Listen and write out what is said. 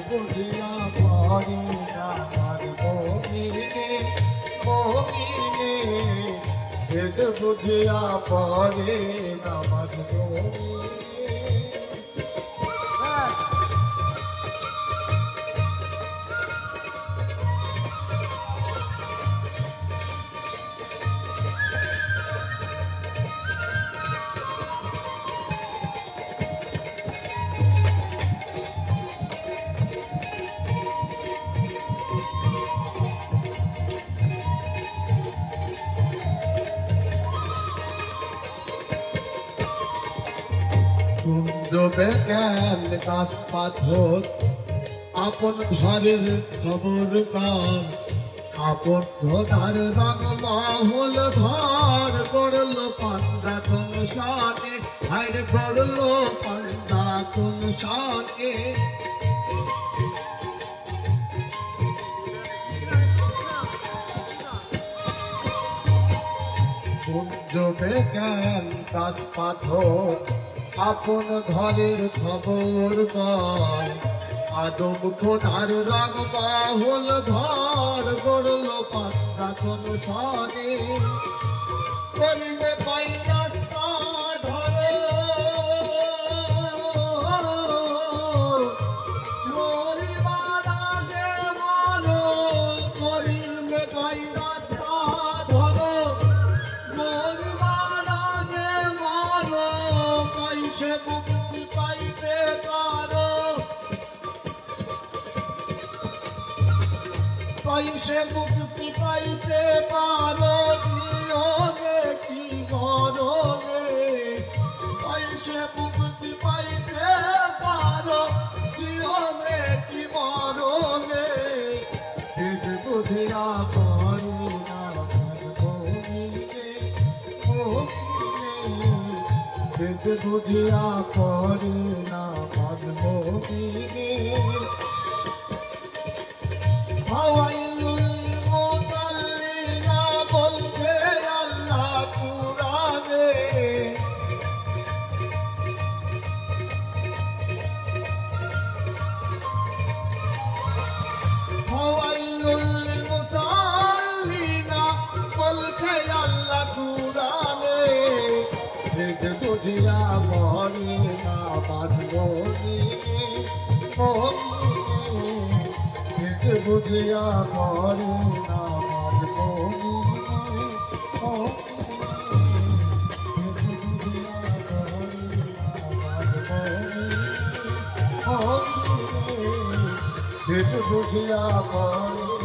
বুঝিয়া পরে আমার মোহিনী মোহিনী ভেদ বুঝিয়া পরে আমার মোহিনী। কুঞ্জবে জ্ঞান গাছ পাথর আপন ঘরের খবর কার আপন ধরার রঙ মহল ধর করল পান্ডা কোন সাথে হাইড করল পান্ডা কোন সাথে। কুঞ্জবে জ্ঞান গাছ পাথর আপন ঘরের খবর কর আদম খোদার রঙ মহল ধর করল পান্ডা কোন সাথে করিবে পাই রাস্তা ধরে মরিবার আগে বলো করিবে পাই রাস্তা ধরো মরিবার আগে বলো সে মুক্তি পাইতে পারো সে মুক্তি পাইতে পারো জীবনে কি মরণে সে মুক্তি পাইতে পারো জীবনে কি মরণে ভেদ বুঝিয়া পারো না ভেদ বুঝিয়া পড়ে না মোহিনী। হাওয়াইল মুসাল্লিনা বলছে আল্লাহ কুরআনে হাওয়াইল মুসাল্লিনা বলছে আল্লাহ কুরআনে ভেদ বুঝিয়া মরে না বাঁধবনি ভেদ বুঝিয়া মরে না বাঁধবনি ভেদ বুঝিয়া মরে